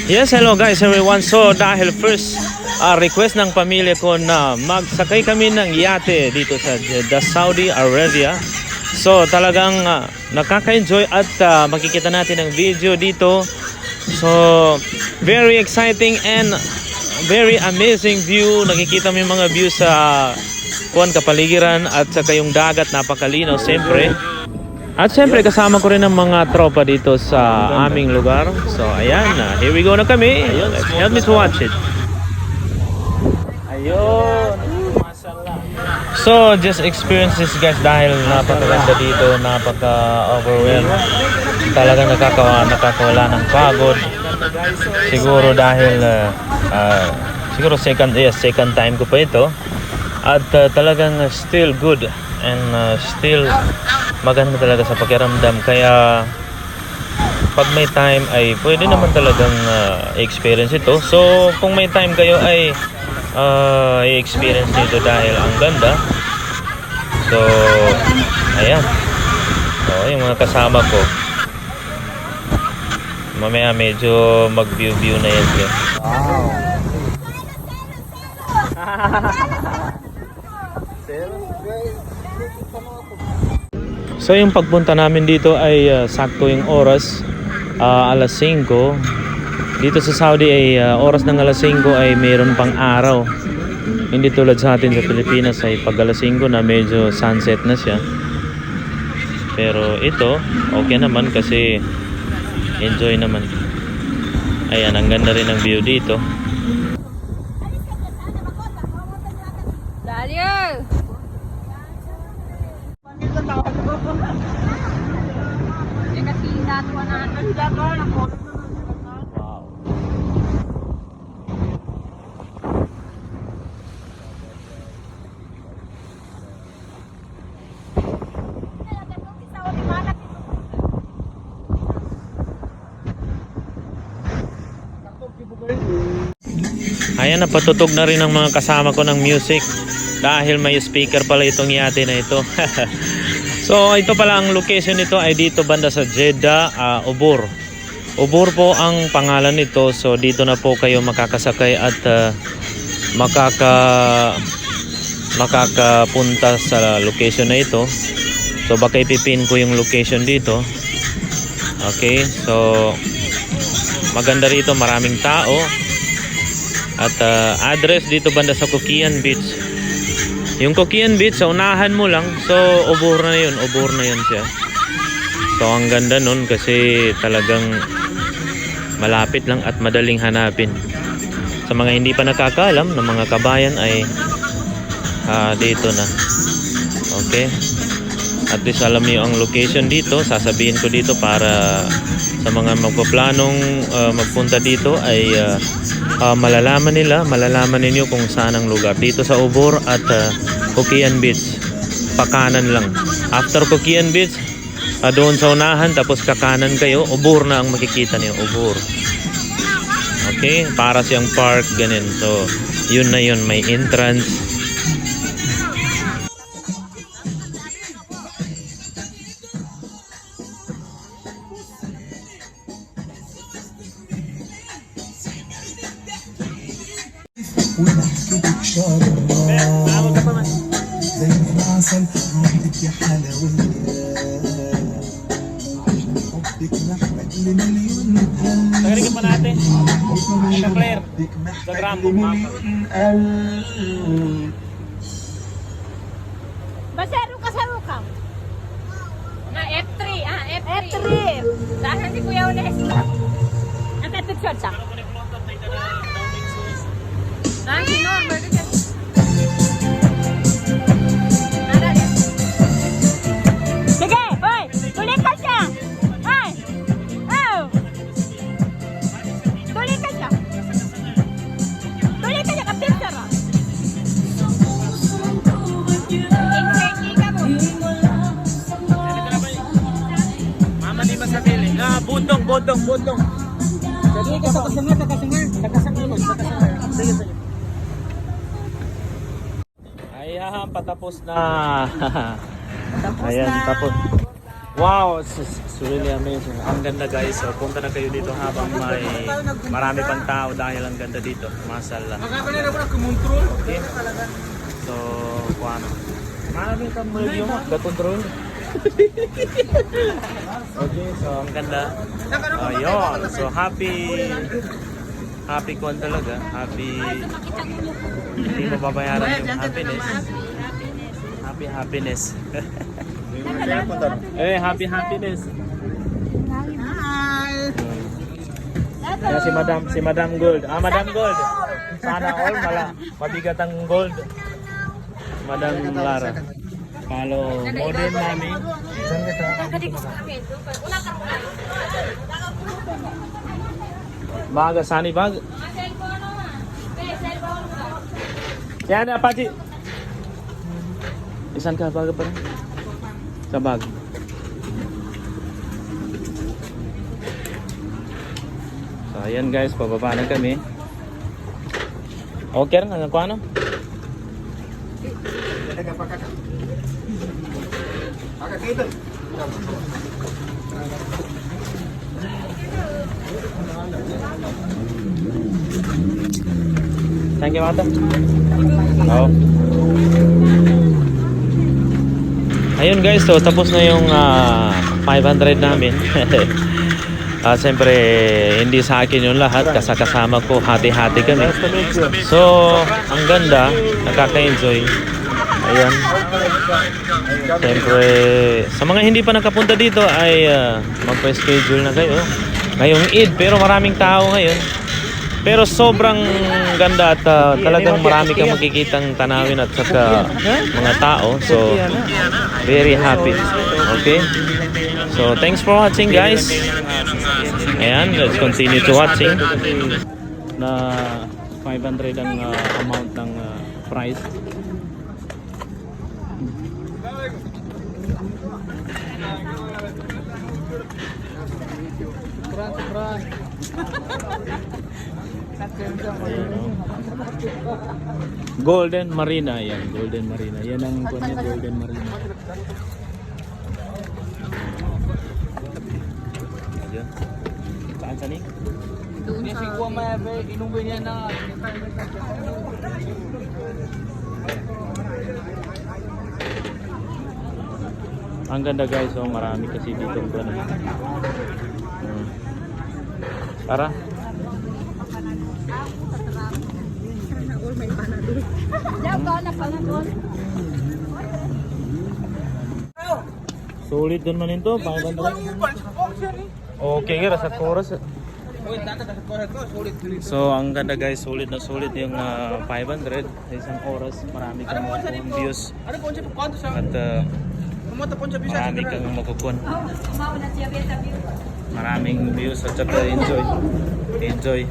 Yes, hello guys everyone. So dahil first request ng pamilya ko na magsakay kami ng yate dito sa Jeddah, Saudi Arabia. So talagang nakaka-enjoy at makikita natin ang video dito. So very exciting and very amazing view. Nakikita mo yung mga view sa kapaligiran at saka yung dagat, napakalinaw siyempre. At siyempre kasama ko rin ang mga tropa dito sa aming lugar. So ayan, here we go na kami. Let's help me to watch it. Ayun. So just experience this guys dahil napakaganda dito, napaka-overwhelmed. Talagang nakakawala ng pagod. Siguro dahil siguro second time ko pa ito. At talagang still good and still maganda talaga sa pakiramdam. Kaya pag may time ay pwede naman talagang experience ito. So kung may time kayo ay i-experience nito dahil ang ganda. So ayan, yung mga kasama ko mamaya medyo mag view na yan. Wow. So yung pagpunta namin dito ay sakto yung oras, alas 5. Dito sa Saudi ay oras ng alas 5 ay mayroon pang araw. Hindi tulad sa atin sa Pilipinas ay pag alas 5 na medyo sunset na siya. Pero ito okay naman kasi enjoy naman. Ayan, ang ganda rin ng view dito. Ayan, napatutog na rin ang mga kasama ko ng music dahil may speaker pala itong yate na ito. So ito pala ang location nito ay dito banda sa Jeddah, Ubur. Ubur po ang pangalan nito. So dito na po kayo makakasakay at makakapunta sa location na ito. So baka ipipin ko yung location dito. Okay, so maganda rito, maraming tao. At address dito banda sa Coquillan Beach. Yung Coquillan Beach sa unahan mo lang. So ubur na yun siya. So ang ganda nun kasi talagang malapit lang at madaling hanapin. Sa mga hindi pa nakakaalam ng mga kabayan ay dito na. Okay, at least alam niyo ang location dito. Sasabihin ko dito para sa mga magpaplanong magpunta dito ay malalaman ninyo kung saan ang lugar. Dito sa Ubur at Coquillan Beach, pakanan lang. After Coquillan Beach, doon sa unahan, tapos kakanan kayo, Ubur na ang makikita niyo, Ubur. Okay, para siyang park, ganun. So yun na yun, may entrance. ونحكيك شراب زي العسل عندك يا حلاوة عشان حبك محتاج لمليون قلب Tagarin pa natin sa Claire sa Grambo لمليون قلب Basero ka sa Rukam? Na F3, F3. Dahan si Kuya Unes. Nagka-picture siya. Nanti no, baru kan. Ada dia. Sige, hoy, tuloy ka siya. Hoy. Oh. Tuloy ka siya. Tuloy ka siya, ka-picture ah. Mama di masabili. Bodong. Jadi kakasungan. Sige. Ayan, patapos na. Ayan, tapos. Wow, it's really amazing. Ang ganda guys. So punta na kayo dito habang marami pang tao dahil ang ganda dito. Mashallah. Okay. So, kuano. Marami kang review mo. Control. Okay, so ang ganda. Ayun. So happy kuan talaga. Happy. Hindi mababayaran yung happiness. Happiness. Happy happiness. Yan si Madam Gold. Madam Gold. Sana all mabigat ang gold. Madam Lara. Kalau modern namin. Baga sani bag. Yan apa Ci? Isan ka baga pa rin? Sa bag. So ayan guys, pababa na kami. Okay rin, hanggang kuano? Thank you, Mata. Oh. Ayun guys, so tapos na yung 500 namin. Siyempre, hindi sa akin yung lahat. Kasama ko, hati-hati kami. So, ang ganda, nakaka-enjoy. Ayan. Siyempre, sa mga hindi pa nakapunta dito ay magpa-schedule na kayo. Ngayong Eid, pero maraming tao ngayon. Pero sobrang ganda at talagang marami kang makikitang tanawin at saka mga tao. So, very happy. Okay? So, thanks for watching guys. Ayan, let's continue to watching. Na 500 ang amount ng price. Golden Marina, yan, Golden Marina. Yan ang kunya, Golden Marina. Ayan. Saan sa ni? Doon sa kuha may inuwi niya na. Ang ganda guys, oh, marami kasi dito ang kuha. Tara. Sulit din man ito, 500. Okay, kira sa chorus. So, ang ganda guys, sulit na sulit yung 500 sa isang oras. Marami kang makukuha views. At marami kang makukuha. Maraming views at saka enjoy.